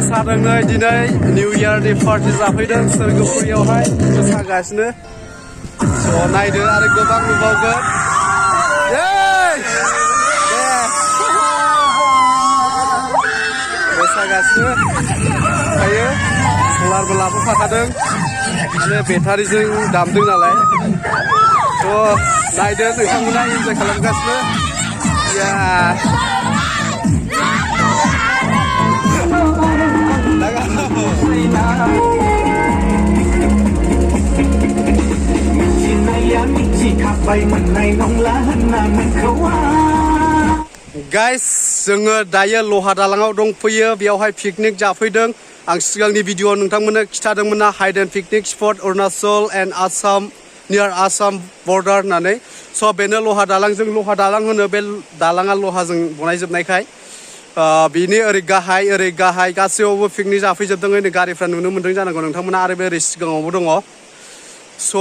मोसादोंनै दिनै new इयारनि party जाफैदों सोरगोफुरियावहाय मोसागासिनो स' नायदो आरो गोबां नुबावगोन मोसागासिनो थायो सलारबो लाबोफाखादों माने बेटारिजों दामदों नालाय थ' नायदो नोंथांमोना इन्जय खालामगासिनो गाइस जोङो दायो लहा दालाङाव दंफैयो बेयावहाय पिकनिक जाफैदों आं सिगांनि भिडिअ नोंथांमोननो खिथादोंमोन ना hide and picnic spot Arunachal and Assam near Assam border होननानै स' बेनो लहा दालां जों लहा दालां होनो बे दालाङा लहाजों बनायजोबनायखाय बिनि ओरै गाहाय गासैयावबो पिकनिक जाफैजोबदों नै गारिफ्रा नुनो मोन्दों जानांगौ नोंथांमोना आरो बे ओरै सिगाङावबो दङ स'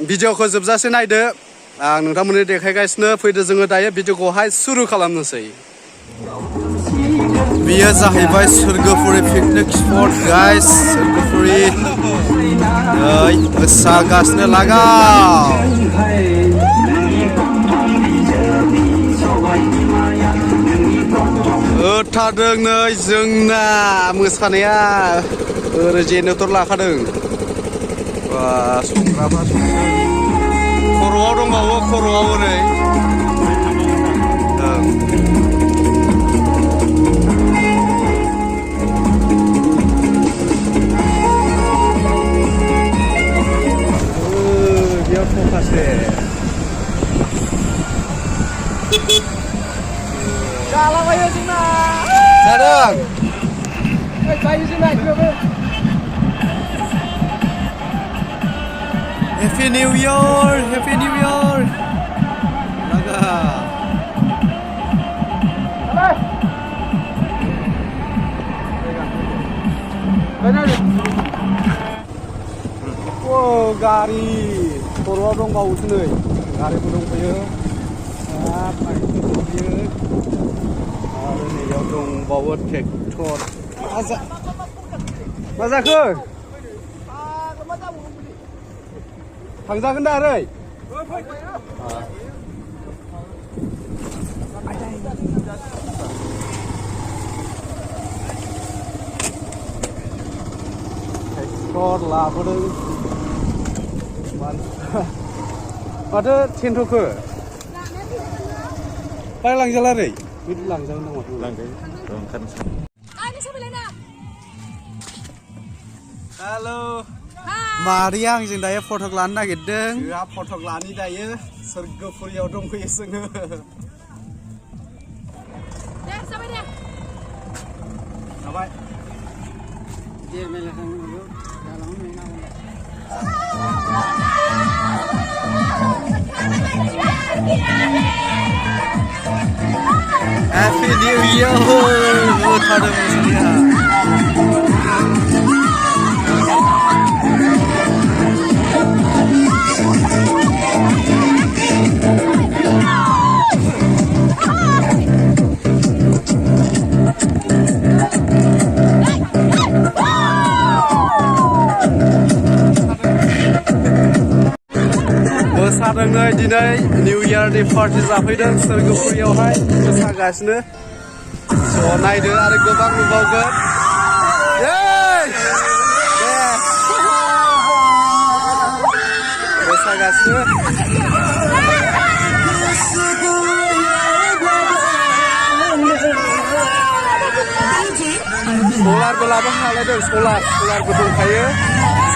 भिडिअखौ जोबजासे नायदो आं नोंथांमोननो देखायगासिनो फैदो जोङो दायो भिडिअखौहाय सुरु खालामनोसै बेयो जाहैबाय सोरगोफुरि पिकनिक स्पट गाइस सोरगोफुरि मोसागासिनो लागाव होथारदों नै जोंना मोसानाया ओरै जेनेरेटर लाखादों संग्राफ्रा खर'आव दंबावो खर'आव ओरै बेयाव फकासे जालाबायो जोंना जादों जायो जोंना बेयावबो Happy New Year! Happy New Year! Laga. Oh, gari. Korwa dong bau sini. Gari pun dong punya. Apa itu punya? Ada ni yang dong bawa traktor. Masa ke? थांजागोन दा ओरै ट्रेक्टर लाबोदों माथो टेन्ट'खौ बाय लांजाला ओरै बिदि लांजागोन नामा लांजायो हेल' मारिया आंजों दायो फटक लानो नागिरदों जोंहा फटक लानि दायो सोरगोफुरियाव दंफैयो जोङो दे जाबाय दे जाबाय दे मेला थांनो Happy New Year होथारदों मोसानाया मोसादोंनै दिनै निउ इयारनि पार्टि जाफैदों सोरगोफुरियावहाय मोसागासिनो स' नायदो आरो गोबां नुबावगोन मोसागासिनो सलारबो लाबोफाखादों सलारबो दंखायो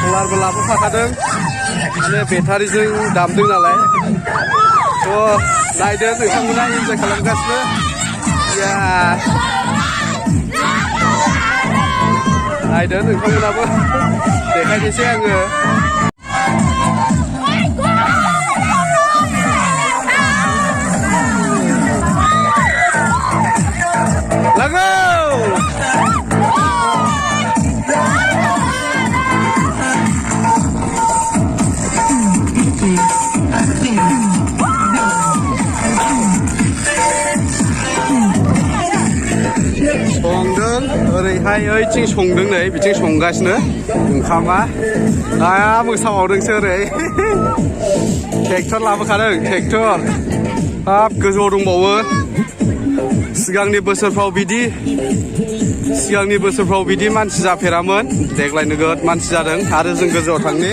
सलारबो लाबोफाखादों माने बेटारिजों दामदों नालाय थ' नायदो नोंथांमोना इन्जय खालामगासिनो नायदो नोंथांमोनाबो देखायनोसै आङो ओरैहाय ओइथिं संदों नै बिथिं संगासिनो ओंखामा मोसाबावदोंसो ओरै ट्रेक्टर लाबोखादों ट्रेक्टर हाब गोजौआव दंबावो सिगांनि बोसोरफ्राव बिदि मानसि जाफेरामोन देग्लाय नोगोद मानसि जादों आरो जों गोजौआव थांनि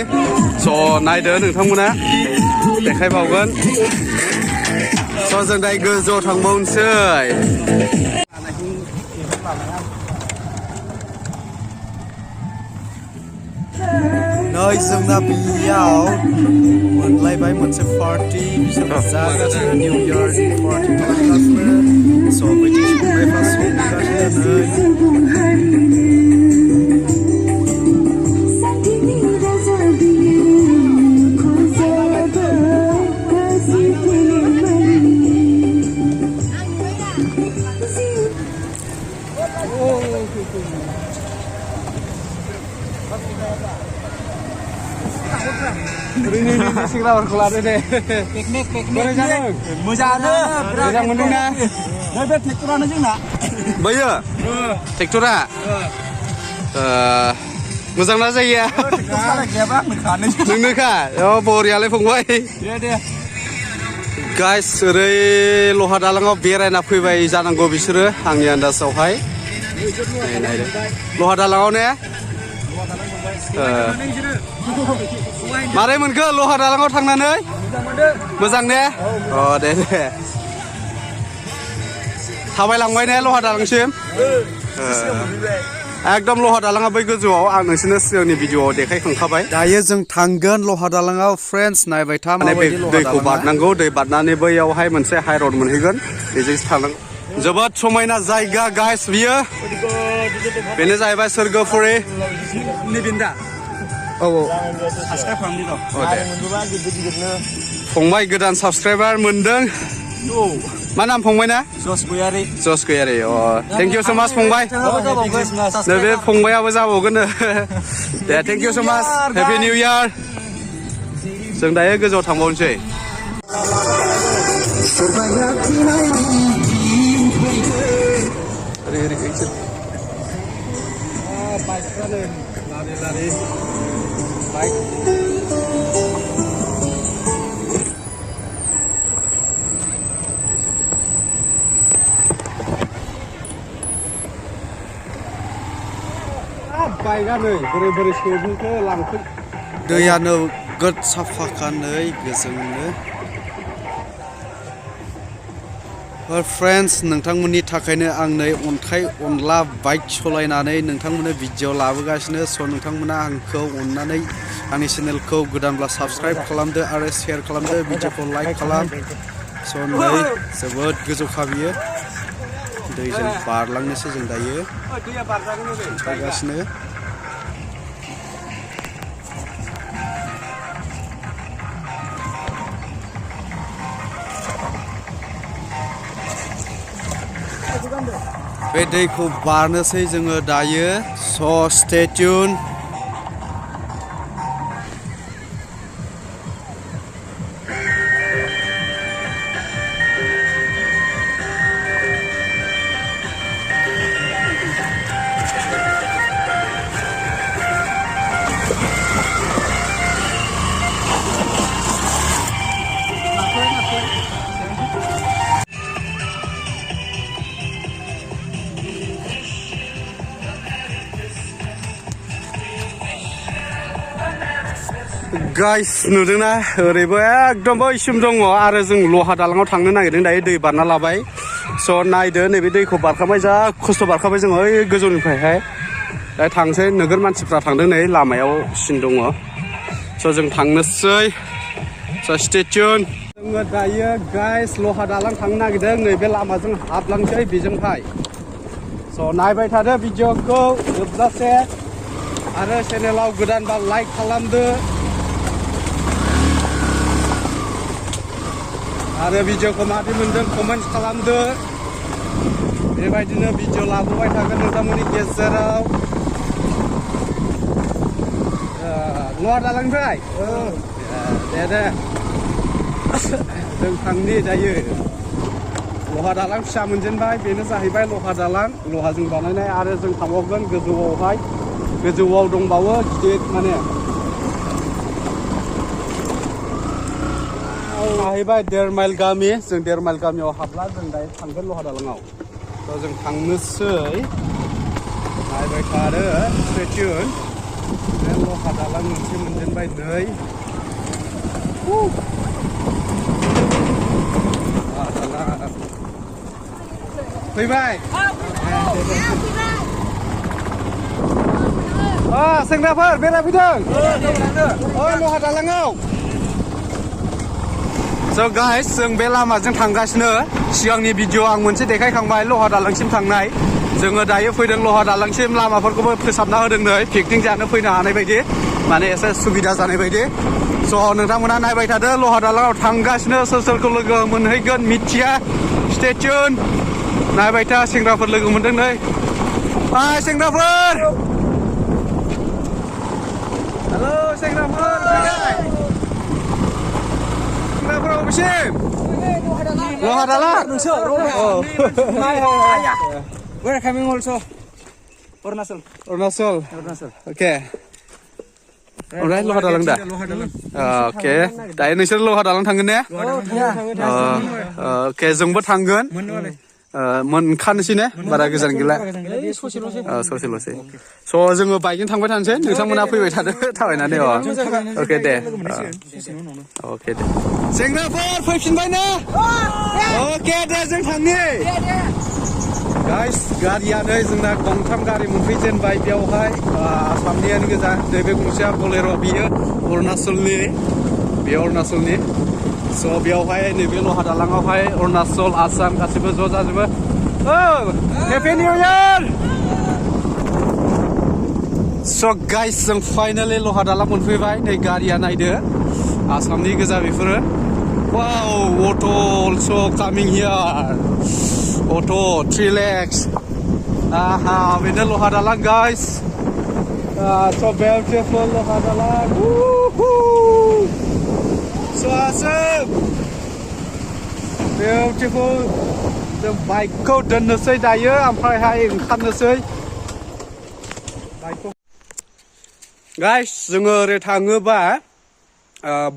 स' नायदो नोंथांमोना देखायबावगोन स' जों दायो गोजौआव थांबावनोसै नै जोंना बेयाव मोनलायबाय मोनसे पार्टि बिसोर जागासिनो निउ इयारनि पार्टि खालामगासिनो स' बैथिं संनायफ्रा संगासिनो सिंग्राफोरखौ लादो दे पिकनिक बोरै जादों मोजां मोनदोंना नै बे ट्रेक्टरानो जोंना बैयो ट्रेक्टरा मोजां ना जायगाया नोंनोखा बरियालाय फंबाय गाइस ओरै लहा दालाङाव बेरायना फैबाय जानांगौ बिसोरो आंनि आन्दाजावहाय लहा दालाङाव ने मारै मोनखो लहा दालाङाव थांनानै मोजां ने अ दे थाबायलांबाय ने लहा दालांसिम एकदम लहा दालाङा बै गोजौआव आं नोंसोरनो सिगांनि भिडिअआव देखायखांखाबाय दायो जों थांगोन लहा दालाङाव फ्रेन्ड्स नायबाय था माने दैखौ बारनांगौ दै बारनानै बैयावहाय मोनसे हाइरड मोनहैगोन बेजोंसो थांनांगौ जोबोद समायना जायगा गाइस बियो बेनो जाहैबाय स्वर्गपुरि औ फंबाय गोदान साबसक्राइबार मोनदों मा नाम फंबाय ना जस गयारि अ थेंक इउ स' माच फंबाय नैबे फंबायाबो जाबावगोन दे थेंक इउ स' माच हेपि निउ इयार जों दायो गोजौआव थांबावनोसै दैयानो गोद साफाखा नै गोजोंनो फ्रेन्ड्स नोंथांमोननि थाखायनो आं नै अन्थाइ अनला बाइक सालायनानै नोंथांमोननो भिडिअ लाबोगासिनो स' नोंथांमोना आंखौ अननानै आंनि चेनेलखौ गोदानब्ला साबसक्राइब खालामदो आरो शेयार खालामदो भिडिअखौ लाइक खालाम स' नै जोबोद गोजौखा बियो दैजों बारलांनोसै जों दायो थांगासिनो बे दैखौ बारनोसै जोङो दायो स' स्टे टिउन गाइस नुदोंना ओरैबो एकदम बैसिम दङ आरो जों लहा दालाङाव थांनो नागिरदों दायो दै बारना लाबाय स' नायदो नैबे दैखौ बारखाबाय जा खस्थ' बारखाबाय जोङो ओइ गोजौनिफ्रायहाय दा थांसै नोगोर मानसिफ्रा थांदों नै लामायाव सिन दङ स' जों थांनोसै स' स्टे टिउन जोङो दायो गाइस लहा दालां थांनो नागिरदों नैबे लामाजों हाबलांसै बेजोंहाय स' नायबाय थादो भिडिअखौ जोबजासे आरो चेनेलाव गोदानबा लाइक खालामदो आरो भिडिअखौ माबायदि मोनदों कमेन्ट खालामदो बेबायदिनो भिडिअ लाबोबाय थागोन नोंथांमोननि गेजेराव लहा दालांनिफ्राय दे जों थांनि दायो लहा दालां फिसा मोनजेनबाय बेनो जाहैबाय लहा दालां लहाजों बानायनाय आरो जों थांबावगोन गोजौआवहाय गोजौआव दंबावो गिदिर माने जाहैबाय 1.5 माइल गामि जों 1.5 माइल गामियाव हाबला जों दायो थांगोन लहा दालाङाव थ' जों थांनोसै नायबाय थादो स्टे टिउन बे लहा दालां मोनसे मोनजेनबाय नै फैबाय सेंग्राफोर बेरायफैदों लहा दालाङाव स' गाइस जों बे लामाजों थांगासिनो सिगांनि भिडिअ आं मोनसे देखायखांबाय लहा दालांसिम थांनाय जोङो दायो फैदों लहा दालांसिम लामाफोरखौबो फोसाबना होदों नै पिकनिक जानो फैनो हानाय बायदि माने एसे सुबिदा जानाय बायदि स' नोंथांमोना नायबाय थादो लहा दालाङाव थांगासिनो सोर सोरखौ लोगो मोनहैगोन मिथिया स्टे टिउन नायबाय था सेंग्राफोर लोगो मोनदों नै हाय सेंग्राफोर हेलौ सेंग्राफोर सेंग्राफोर अबेसिम लहा दालां Where coming also? Arunachal. Okay. Alright, लहा दालां दा ओके दायो नोंसोर लहा दालां थांगोन ने ओके जोंबो थांगोन मोनखानोसै ने बारा गोजान गैला ससेल'सै स' जोङो बाइकजों थांबाय थानोसै नोंथांमोना फैबाय थादो थाबायनानै अके दे सेंग्राफोर फैफिनबाय ना अके दे जों थांनि गाइस गारिया नै जोंना गंथाम गारि मोनफैजेनबाय बेयावहाय आसामनियानो गोजा नैबे गंसेया बलेर' बियो अरुणाचलनि स' बेयावहाय नैबे लहा दालाङावहाय अरुणाचल आसाम गासिबो ज' जाजोबो हेपि निउ इयार स' गाइस जों फाइनालि लहा दालां मोनफैबाय नै गारिया नायदो आसामनि गोजा बेफोरो वाव अट' अल्स' कामिं हियार अट' 3 lakhs बेनो लहा दालां गाइस so beautiful लहा दालां so awesome beautiful जों बाइकखौ दोननोसै दायो ओमफ्रायहाय ओंखारनोसै बाइकखौ गाइस जोङो ओरै थाङोबा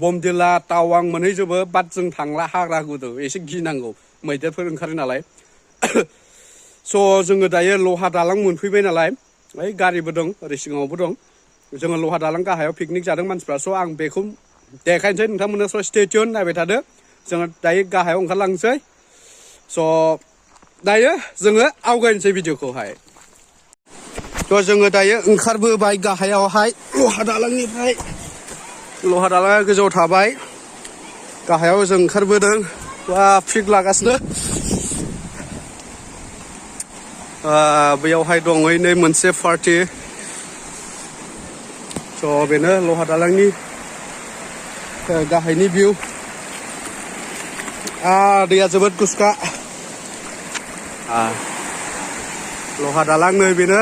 बमदिला टावां मोनहैजोबो बाट जों थांला हाग्रा गुदु एसे गिनांगौ मैदेरफोर ओंखारो नालाय स' जोङो दायो लहा दालां मोनफैबाय नालाय ओइ गारिबो दं ओरै सिगाङावबो दं जोङो लहा दालां गाहायाव पिकनिक जादों मानसिफ्रा स' आं बेखौ देखायनोसै नोंथांमोननो स' स्टे टिउन नायबाय थादो जोङो दायो गाहायाव ओंखारलांसै स' दायो जोङो आवगायनोसै भिडिअखौहाय थ' जोङो दायो ओंखारबोबाय गाहायावहाय लहा दालांनिफ्राय लहा दालाङा गोजौआव थाबाय गाहायाव जों ओंखारबोदों वा पिक लागासिनो बेयावहाय दं नै मोनसे पार्टि स' बेनो लहा दालांनि गाहायनि भिउ दैया जोबोद गुसुखा लहा दालां नै बेनो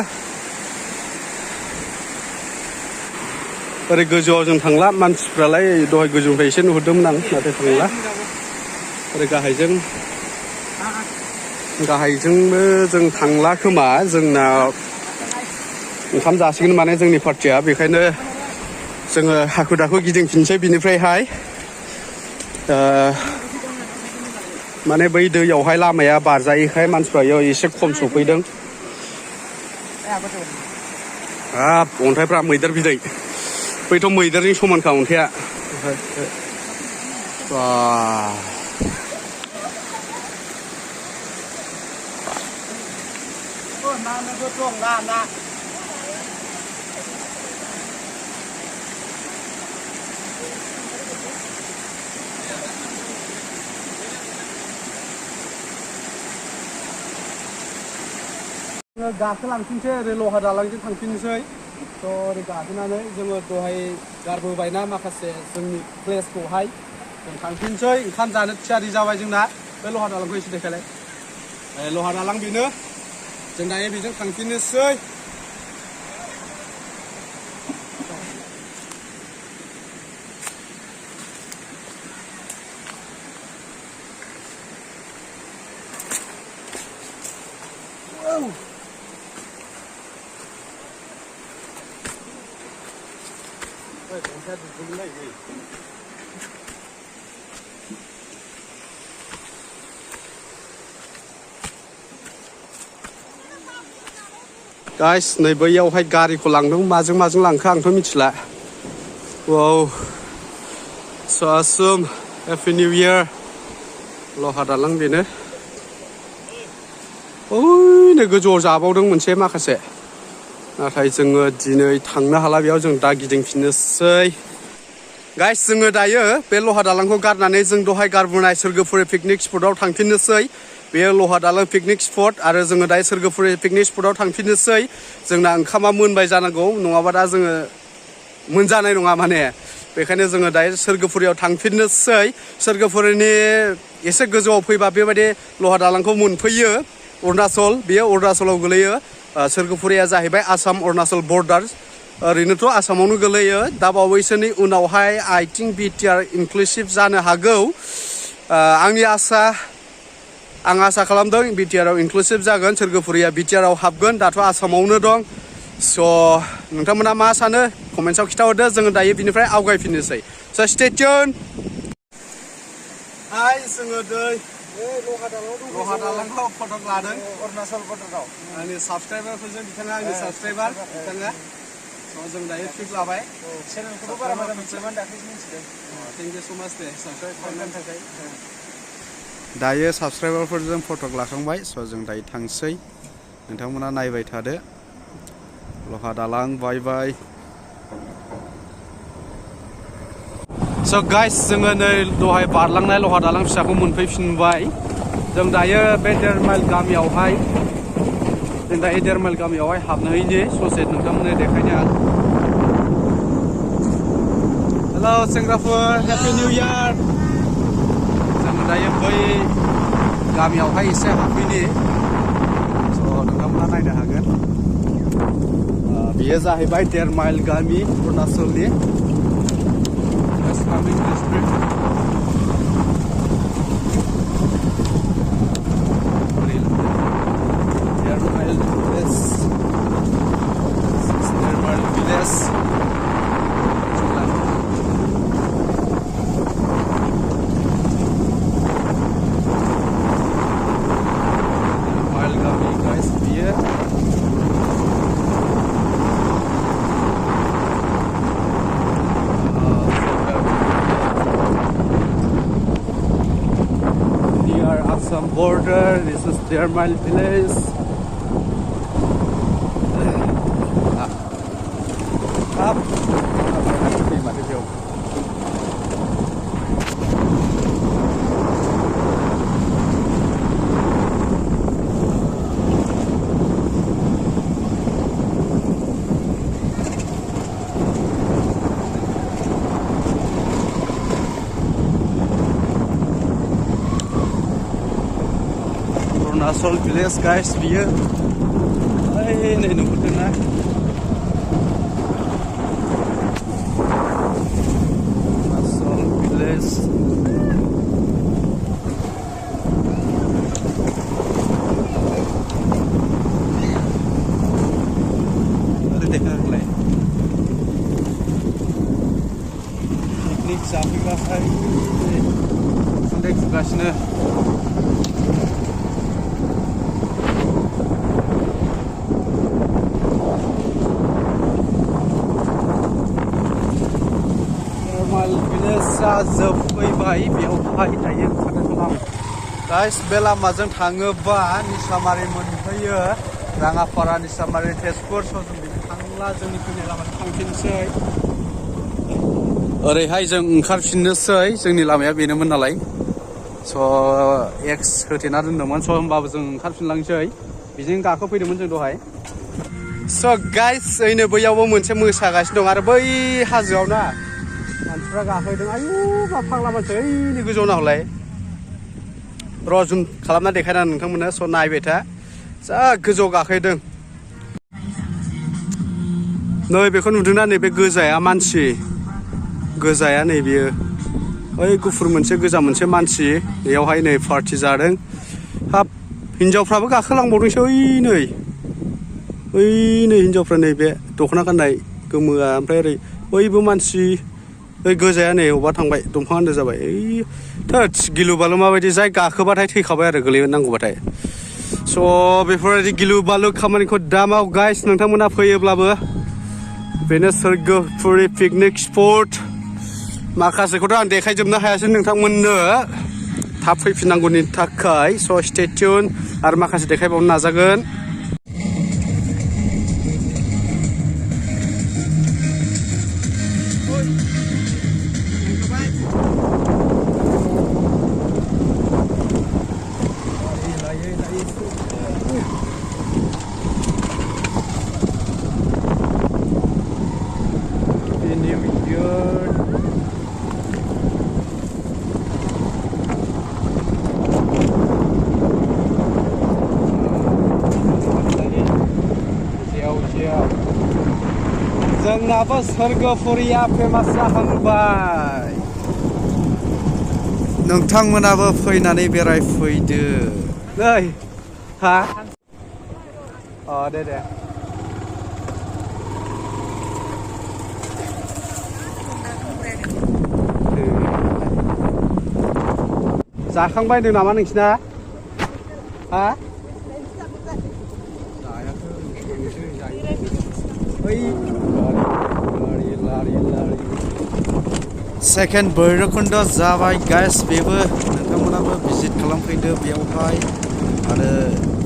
ओरै गोजौआव जों थांला मानसिफ्रालाय दहाय गोजौनिफ्राय एसे नुहुरदोंमोन आं नाथाय थांला ओरै गाहायजोंबो जों थांला खोमा जोंना ओंखाम जासिगोन माने जोंनि पार्टिया बेखायनो जोङो हाखु दाखु गिदिंफिनसै बिनिफ्रायहाय माने बै दैयावहाय लामाया बारजायैखाय मानसिफ्रा बेयाव एसे खम सफैदों अन्थाइफ्रा मैदेर बिदै बैथ' मैदेरनि समानखा अन्थाइया गाखोलांफिनसै ओरै लहा दालांजों थांफिननोसै थ' ओरै गाखोनानै जोङो दहाय गारबोबायना माखासे जोंनि प्लेसखौहाय जों थांफिनसै ओंखाम जानो थियारि जाबाय जोंना बे लहा दालांखौ एसे देखायलाय लहा दालां बेनो जों दायो बेजों थांफिननोसै गाइस नै बैयावहाय गारिखौ लांदों माजों लांखो आंथ' मिथिला वाव so awesome happy new year लहा दालां बेनो ओइ नै गोजौआव जाबावदों मोनसे माखासे नाथाय जोङो दिनै थांनो हाला बेयाव जों दा गिदिंफिननोसै गाइस जोङो दायो बे लहा दालांखौ गारनानै जों दहाय गारबोनाय सोरगोफुरि पिकनिक स्पटआव थांफिननोसै बेयो लहा दालां पिकनिक स्पट आरो जोङो दायो सोरगोफुरि पिकनिक स्पटआव थांफिननोसै जोंना ओंखामा मोनबाय जानांगौ नङाबा दा जोङो मोनजानाय नङा माने बेखायनो जोङो दायो सोरगोफुरियाव थांफिननोसै सोरगोफुरिनि एसे गोजौआव फैबा बेबायदि लहा दालांखौ मोनफैयो अरुणाचल बेयो अरुणाचलाव गोलैयो सोरगोफुरिया जाहैबाय आसाम अरुणाचल बर्डार ओरैनोथ' आसामावनो गोलैयो दा बावैसोनि उनावहाय आइ थिंक बिटिआर इनक्लुसिभ जानो हागौ आं आसा खालामदों बिटिआरआव इनक्लुसिभ जागोन सोरगोफुरिया बिटिआरआव हाबगोन दाथ' आसामावनो दं स' नोंथांमोना मा सानो कमेन्ट्सआव खिथाहरदो जोङो दायो बिनिफ्राय आवगायफिननोसै स' स्टे टिउन हाय जोङो दै लहा दालांखौ फटक लादों अरुणाचल बर्डाराव आंनि साबसक्राइबारफोरजों बिथाङा आंनि साबसक्राइबार बिथाङा जों दायो ट्रिप लाबाय चेनेलखौबो बारा मोजां मिथियामोन दाख्लैसो मिथिदों थेंक इउ स' माच दे साबसक्राइब खालामनायनि थाखाय दायो साबसक्राइबारफोरजों फटक लाखांबाय स' जों दायो थांसै नोंथांमोना नायबाय थादो लहा दालां बाय बाय स' गाइस जोङो नै दहाय बारलांनाय लहा दालां फिसाखौ मोनफैफिनबाय जों दायो बे देरमाइल गामियावहाय हाबनोहैनि ससे नोंथांमोननो देखायनो आं हेलौ सेंग्राफोर हेपि निउ इयार जों दायो बै गामियावहाय एसे हाबफैनि स' नोंथांमोना नायनो हागोन बेयो जाहैबाय देरमाइल गामि अरुणाचलनि Simang district Daimari village guys here some border. This is Rimal village. Asol village guys biyo ay नै नुहुरदोंना Asol village ada देखायलाय पिकनिक जाफैबाय उन्दै फुगासिनो जोबफैबाय बेयावहाय दायो ओंखारदों गाइस बे लामाजों थाङोबा निसामारि मोनफैयो राङापारा निसामारि तेजपुर स' जों बिदि थांला जोंनि फैनाय लामाजों थांफिनसै ओरैहाय जों ओंखारफिननोसै जोंनि लामाया बेनोमोन नालाय स' एक्स होथेना दोनदोंमोन स' होमबाबो जों ओंखारफिनलांसै बिदिनो गाखोफैदोंमोन जों दहाय स' गाइस ओइनो बैयावबो मोनसे मोसागासिनो दं आरो बै हाजोआव ना मानसिफ्रा गाखोदों आयु मा फाग्ला मानसि ओइनि गोजौआव नाहरलाय र' जुम खालामना देखायना नोंथांमोननो स' नायबाय था जा गोजौआव गाखोदों नै बेखौ नुदोंना नैबे गोजाया मानसि गोजाया नै बियो ओइ गुफुर मोनसे गोजा मोनसे मानसि बेयावहाय नै पार्टि जादों हाब हिन्जावफ्राबो गाखोलांबावदोंसो ओइ नै हिन्जावफ्रा नैबे दख'ना गाननाय गोमोआ ओमफ्राय ओरै बयबो मानसि ओइ गोजाया नै अबा थांबाय दंफां आन्दो जाबाय ओइ थोद गिलु बालु माबायदि जाय गाखोबाथाय थैखाबाय आरो गोलैनांगौबाथाय स' बेफोरबायदि गिलु बालु खामानिखौ दा माव गाइस नोंथांमोना फैयोब्लाबो बेनो स्वर्गपुरि पिकनिक स्पट माखासेखौथ' आं देखायजोबनो हायासै नोंथांमोननो थाब फैफिननांगौनि थाखाय स' स्टे टिउन आरो माखासे देखायबावनो नाजागोन जोंनाबो स्वर्गपुरिया फेमास जाहांबाय नोंथांमोनाबो फैनानै बेरायफैदो नै हा दे जाखांबाय होनदों नामा नोंसिना हा सेकेन्ड भैरबकुन्द जाबाय गाइस बेबो नोंथांमोनाबो भिजिट खालामफैदो बेयावहाय आरो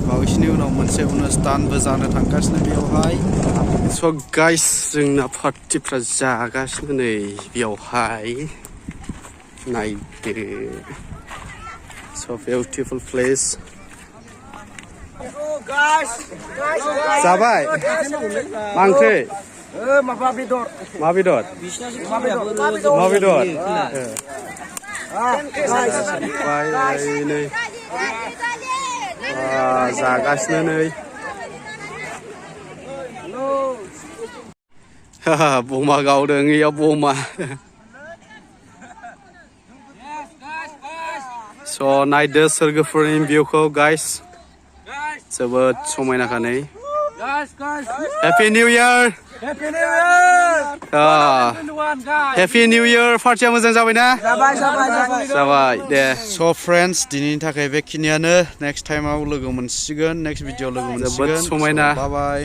बावैसोनि उनाव मोनसे अनुस्थानबो जानो थांगासिनो बेयावहाय स' गाइस जोंना पार्टिफ्रा जागासिनो नै बेयावहाय नायदो स' बिउटिफुल प्लेस जाबाय मा ओंख्रि मा बेदर नै जागासिनो नै बमा गावदों इयाव बमा स' नायदो स्वर्गपुरिनि भिउखौ गाइस जोबोद समायनाखा नै happy new year happy new year पार्टिया मोजां जाबायना जाबाय दे स' फ्रेन्ड्स दिनैनि थाखाय बेखिनियानो नेक्स्ट टाइमाव लोगो मोनसिगोन नेक्स्ट भिडिअ लोगो मोनसिगोन जोबोद समायना बाय